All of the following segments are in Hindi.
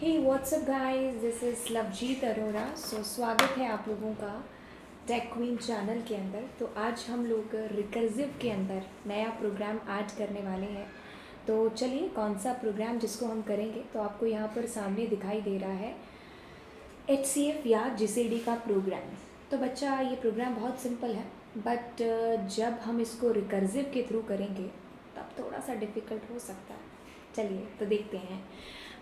Hey what's up guys, this is Lovejeet Arora. स्वागत है आप लोगों का टेक क्वीन चैनल के अंदर। तो आज हम लोग रिकर्सिव के अंदर नया प्रोग्राम ऐड करने वाले हैं। तो चलिए, कौन सा प्रोग्राम जिसको हम करेंगे, तो आपको यहाँ पर सामने दिखाई दे रहा है HCF या GCD का प्रोग्राम। तो बच्चा, ये प्रोग्राम बहुत सिंपल है, बट जब हम इसको रिकर्सिव के थ्रू करेंगे तब थोड़ा सा डिफ़िकल्ट हो सकता है। चलिए तो देखते हैं।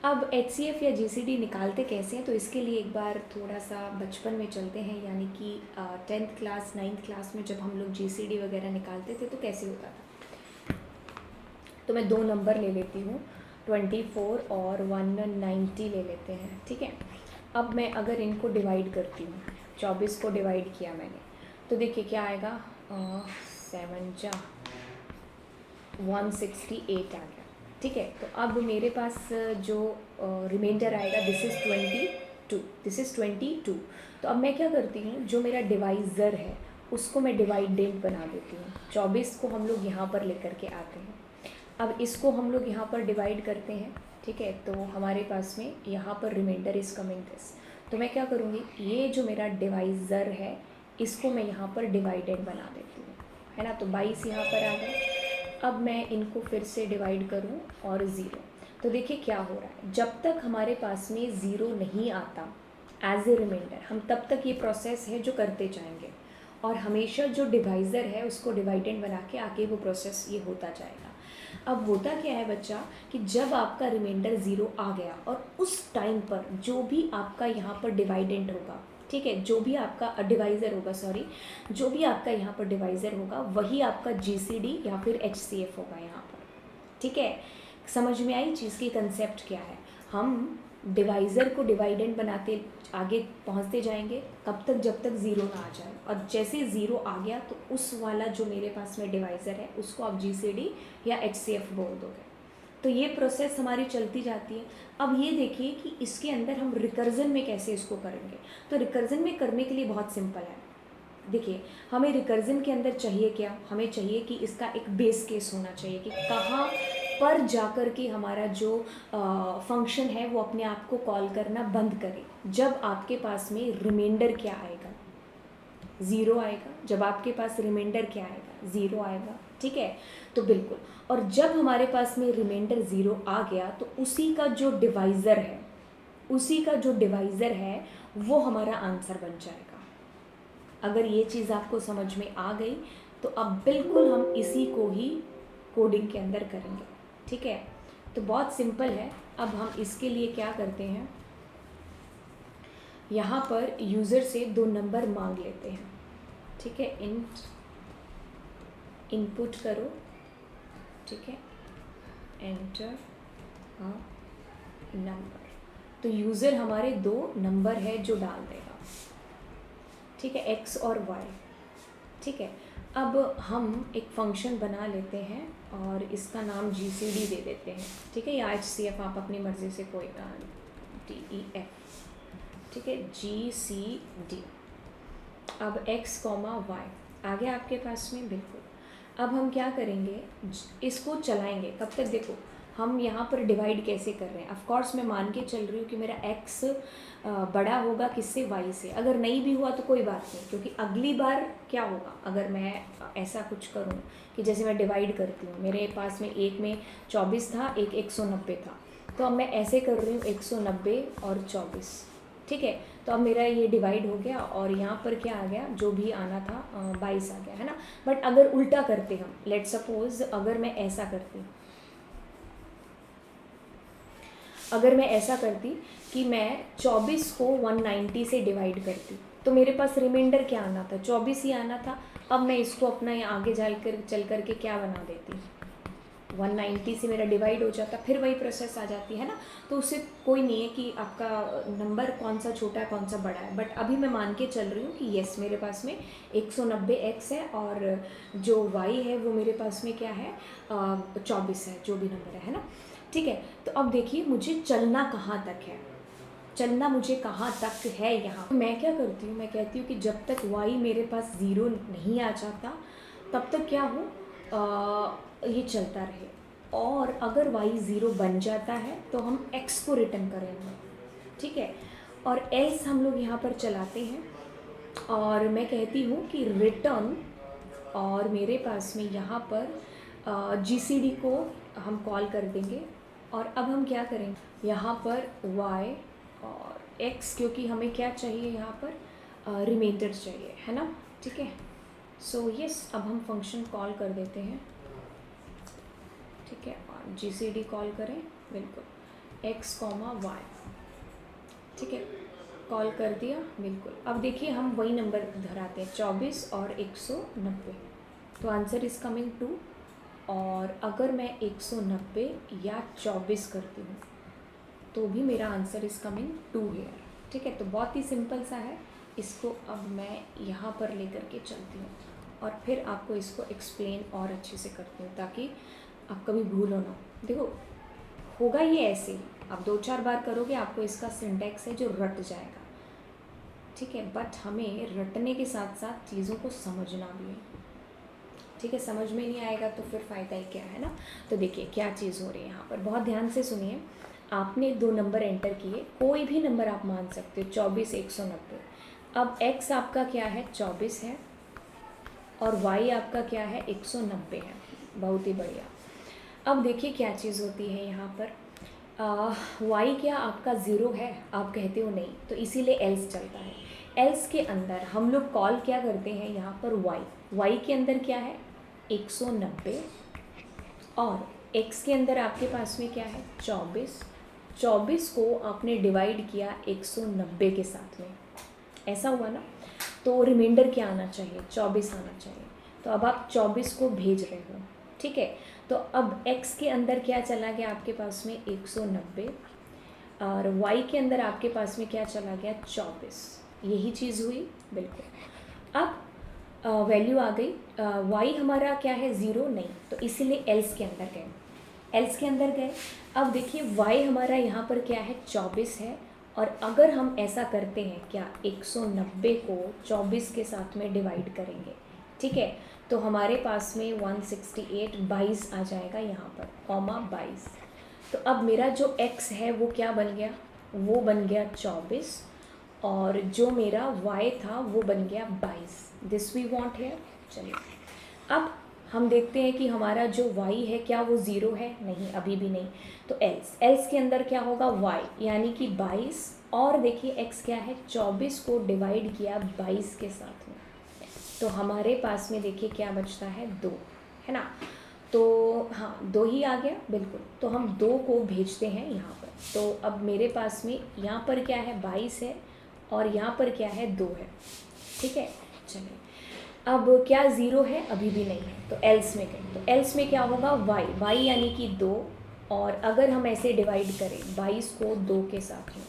अब HCF या GCD निकालते कैसे हैं, तो इसके लिए एक बार थोड़ा सा बचपन में चलते हैं, यानी कि 10th क्लास 9th क्लास में जब हम लोग GCD वगैरह निकालते थे तो कैसे होता था। तो मैं 2 नंबर ले लेती हूँ, 24 और 190 ले लेते हैं, ठीक है। अब मैं अगर इनको डिवाइड करती हूँ, 24 को डिवाइड किया मैंने, तो देखिए क्या आएगा, 7 जा 168 आ गया, ठीक है। तो अब मेरे पास जो रिमाइंडर आएगा, दिस इज़ 22। तो अब मैं क्या करती हूँ, जो मेरा डिवाइज़र है उसको मैं डिवाइडेंट बना देती हूँ। 24 को हम लोग यहाँ पर लेकर के आते हैं। अब इसको हम लोग यहाँ पर डिवाइड करते हैं, ठीक है। तो हमारे पास में यहाँ पर रिमाइंडर इज़ कमिंग दिस। तो मैं क्या करूँगी, ये जो मेरा डिवाइज़र है इसको मैं यहाँ पर डिवाइडेंट बना देती हूँ, है ना। तो 22 यहाँ पर आ गया। अब मैं इनको फिर से डिवाइड करूं और 0। तो देखिए क्या हो रहा है, जब तक हमारे पास में 0 नहीं आता एज ए रिमाइंडर, हम तब तक ये प्रोसेस है जो करते जाएंगे, और हमेशा जो डिवाइज़र है उसको डिवाइडेंट बना के आगे वो प्रोसेस ये होता जाएगा। अब होता क्या है बच्चा, कि जब आपका रिमाइंडर 0 आ गया और उस टाइम पर जो भी आपका यहाँ पर डिवाइडेंट होगा, ठीक है, जो भी आपका डिवाइज़र होगा, जो भी आपका यहाँ पर डिवाइज़र होगा वही आपका GCD या फिर HCF होगा यहाँ पर, ठीक है। समझ में आई चीज़ की कंसेप्ट क्या है। हम डिवाइज़र को डिवाइडेंट बनाते आगे पहुँचते जाएंगे, कब तक, जब तक 0 ना आ जाए, और जैसे 0 आ गया तो उस वाला जो मेरे पास में डिवाइज़र है उसको आप GCD या HCF बोल दोगे। तो ये प्रोसेस हमारी चलती जाती है। अब ये देखिए कि इसके अंदर हम रिकर्जन में कैसे इसको करेंगे। तो रिकर्जन में करने के लिए बहुत सिंपल है। देखिए, हमें रिकर्जन के अंदर चाहिए क्या, हमें चाहिए कि इसका एक बेस केस होना चाहिए कि कहाँ पर जाकर के हमारा जो फंक्शन है वो अपने आप को कॉल करना बंद करे। जब आपके पास में रिमाइंडर क्या आएगा, 0 आएगा। जब आपके पास रिमाइंडर क्या आएगा, 0 आएगा, ठीक है। तो बिल्कुल, और जब हमारे पास में रिमाइंडर 0 आ गया तो उसी का जो डिवाइज़र है वो हमारा आंसर बन जाएगा। अगर ये चीज़ आपको समझ में आ गई तो अब बिल्कुल हम इसी को ही कोडिंग के अंदर करेंगे, ठीक है। तो बहुत सिंपल है। अब हम इसके लिए क्या करते हैं, यहाँ पर यूज़र से 2 नंबर मांग लेते हैं, ठीक है। इनपुट करो, ठीक है, एंटर नंबर। तो यूज़र हमारे 2 नंबर है जो डाल देगा, ठीक है, X और Y, ठीक है। अब हम एक फंक्शन बना लेते हैं और इसका नाम GCD दे देते हैं, ठीक है, या HCF, आप अपनी मर्ज़ी से कोई DEF, ठीक है, GCD। अब X, Y आ गया आपके पास में, बिल्कुल। अब हम क्या करेंगे, इसको चलाएंगे। कब तक, देखो हम यहाँ पर डिवाइड कैसे कर रहे हैं। ऑफ कोर्स मैं मान के चल रही हूँ कि मेरा X बड़ा होगा किससे, Y से। अगर नहीं भी हुआ तो कोई बात नहीं, क्योंकि अगली बार क्या होगा, अगर मैं ऐसा कुछ करूँ कि जैसे मैं डिवाइड करती हूँ, मेरे पास में एक में 24 था, एक 190 था, तो अब मैं ऐसे कर रही हूँ 190 और 24, ठीक है। तो अब मेरा ये डिवाइड हो गया और यहाँ पर क्या आ गया, जो भी आना था 22 आ गया, है ना। बट अगर उल्टा करते हम, लेट सपोज अगर मैं ऐसा करती कि मैं 24 को 190 से डिवाइड करती, तो मेरे पास रिमाइंडर क्या आना था, 24 ही आना था। अब मैं इसको अपना आगे चल कर के क्या बना देती, 190 से मेरा डिवाइड हो जाता, फिर वही प्रोसेस आ जाती है ना। तो उससे कोई नहीं है कि आपका नंबर कौन सा छोटा है कौन सा बड़ा है। बट अभी मैं मान के चल रही हूँ कि येस, मेरे पास में 190x है और जो y है वो मेरे पास में क्या है, 24 है, जो भी नंबर है ना, ठीक है। तो अब देखिए मुझे चलना कहाँ तक है, यहाँ मैं क्या करती हूँ, मैं कहती हूँ कि जब तक y मेरे पास 0 नहीं आ जाता तब तक क्या हो, ये चलता रहे। और अगर y 0 बन जाता है तो हम x को रिटर्न करेंगे, ठीक है। और एल्स हम लोग यहाँ पर चलाते हैं और मैं कहती हूँ कि रिटर्न, और मेरे पास में यहाँ पर GCD को हम कॉल कर देंगे। और अब हम क्या करेंगे, यहाँ पर y और x, क्योंकि हमें क्या चाहिए यहाँ पर रिमाइंडर चाहिए, है ना, ठीक है। सो यस, अब हम फंक्शन कॉल कर देते हैं, ठीक है, और GCD कॉल करें, बिल्कुल x, y, ठीक है, कॉल कर दिया, बिल्कुल। अब देखिए हम वही नंबर धराते हैं 24 और 190, तो आंसर इज़ कमिंग 2। और अगर मैं 190 या 24 करती हूँ तो भी मेरा आंसर इज़ कमिंग 2 हेयर, ठीक है। तो बहुत ही सिंपल सा है। इसको अब मैं यहाँ पर लेकर के चलती हूँ और फिर आपको इसको एक्सप्लेन और अच्छे से करती हूँ ताकि आप कभी भूलो ना। देखो होगा ये ऐसे ही, आप 2-4 बार करोगे आपको इसका सिंटैक्स है जो रट जाएगा, ठीक है। बट हमें रटने के साथ साथ चीज़ों को समझना भी है, ठीक है। समझ में नहीं आएगा तो फिर फ़ायदा ही क्या है ना। तो देखिए क्या चीज़ हो रही है यहाँ पर, बहुत ध्यान से सुनिए। आपने 2 नंबर एंटर किए, कोई भी नंबर आप मान सकते हो, 24, 190। अब x आपका क्या है, 24 है, और y आपका क्या है, 190 है। बहुत ही बढ़िया। अब देखिए क्या चीज़ होती है यहाँ पर, y क्या आपका 0 है, आप कहते हो नहीं, तो इसीलिए एल्स चलता है। एल्स के अंदर हम लोग कॉल क्या करते हैं यहाँ पर y के अंदर क्या है 190, और x के अंदर आपके पास में क्या है 24 को आपने डिवाइड किया 190 के साथ में, ऐसा हुआ ना। तो रिमाइंडर क्या आना चाहिए, 24 आना चाहिए। तो अब आप 24 को भेज रहे हो, ठीक है। तो अब x के अंदर क्या चला गया आपके पास में 190, और y के अंदर आपके पास में क्या चला गया 24, यही चीज़ हुई, बिल्कुल। अब वैल्यू आ गई, y हमारा क्या है 0 नहीं, तो इसीलिए एल्स के अंदर गए। अब देखिए y हमारा यहाँ पर क्या है 24 है, और अगर हम ऐसा करते हैं क्या 190 को 24 के साथ में डिवाइड करेंगे, ठीक है, तो हमारे पास में 168 22 आ जाएगा यहाँ पर, कॉमा 22। तो अब मेरा जो x है वो क्या बन गया, वो बन गया 24, और जो मेरा y था वो बन गया 22। This we want here. चलिए अब हम देखते हैं कि हमारा जो y है क्या वो 0 है, नहीं, अभी भी नहीं। तो एल्स के अंदर क्या होगा y, यानी कि 22, और देखिए x क्या है 24 को डिवाइड किया 22 के साथ में, तो हमारे पास में देखिए क्या बचता है 2, है ना। तो हाँ 2 ही आ गया, बिल्कुल। तो हम 2 को भेजते हैं यहाँ पर। तो अब मेरे पास में यहाँ पर क्या है 22 है, और यहाँ पर क्या है 2 है, ठीक है। चलिए अब क्या 0 है, अभी भी नहीं है, तो एल्स में गए। तो एल्स में क्या होगा y यानी कि 2, और अगर हम ऐसे डिवाइड करें 22 को 2 के साथ में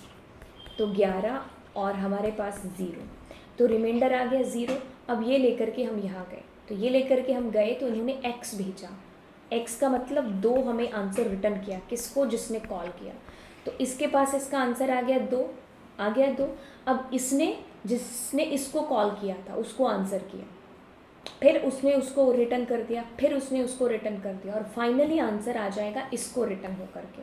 तो 11, और हमारे पास 0, तो रिमाइंडर आ गया 0। अब ये लेकर के हम यहाँ गए, तो ये लेकर के हम गए तो इन्होंने x भेजा, x का मतलब 2 हमें आंसर रिटर्न किया, किसको, जिसने कॉल किया। तो इसके पास इसका आंसर आ गया 2। अब इसने, जिसने इसको कॉल किया था उसको आंसर किया, फिर उसने उसको रिटर्न कर दिया, फिर उसने उसको रिटर्न कर दिया, और फाइनली आंसर आ जाएगा इसको रिटर्न हो करके,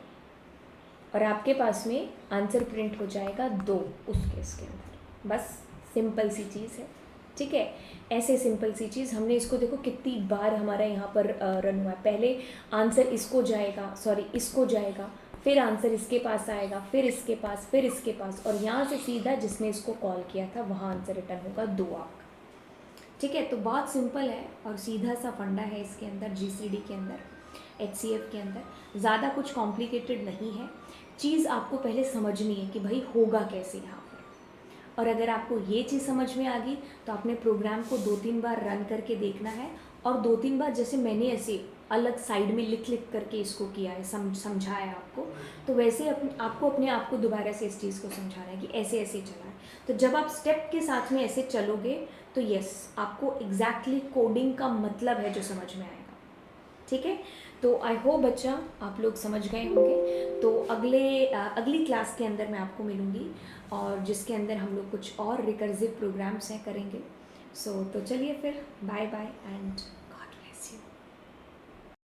और आपके पास में आंसर प्रिंट हो जाएगा 2 उस केस के अंदर। बस सिंपल सी चीज़ है, ठीक है। ऐसे सिंपल सी चीज़ हमने इसको देखो कितनी बार हमारा यहाँ पर रन हुआ है। पहले आंसर इसको जाएगा, फिर आंसर इसके पास आएगा, फिर इसके पास, फिर इसके पास, और यहाँ से सीधा जिसने इसको कॉल किया था वहाँ आंसर रिटर्न होगा 2 आपका, ठीक है। तो बहुत सिंपल है और सीधा सा फंडा है इसके अंदर, GCD के अंदर, HCF के अंदर। ज़्यादा कुछ कॉम्प्लिकेटेड नहीं है। चीज़ आपको पहले समझनी है कि भाई होगा कैसे यहाँ पर, और अगर आपको ये चीज़ समझ में आ गई तो आपने प्रोग्राम को 2-3 बार रन करके देखना है, और 2-3 बार जैसे मैंने ऐसे अलग साइड में लिख करके इसको किया है, समझाया आपको, तो वैसे आपको अपने आप को दोबारा से इस चीज़ को समझाना है कि ऐसे ऐसे चला है। तो जब आप स्टेप के साथ में ऐसे चलोगे तो यस, आपको एग्जैक्टली कोडिंग का मतलब है जो समझ में आएगा, ठीक है। तो आई होप बच्चा आप लोग समझ गए होंगे। तो अगली क्लास के अंदर मैं आपको मिलूँगी, और जिसके अंदर हम लोग कुछ और रिकर्सिव प्रोग्राम्स हैं करेंगे। तो चलिए फिर बाय बाय एंड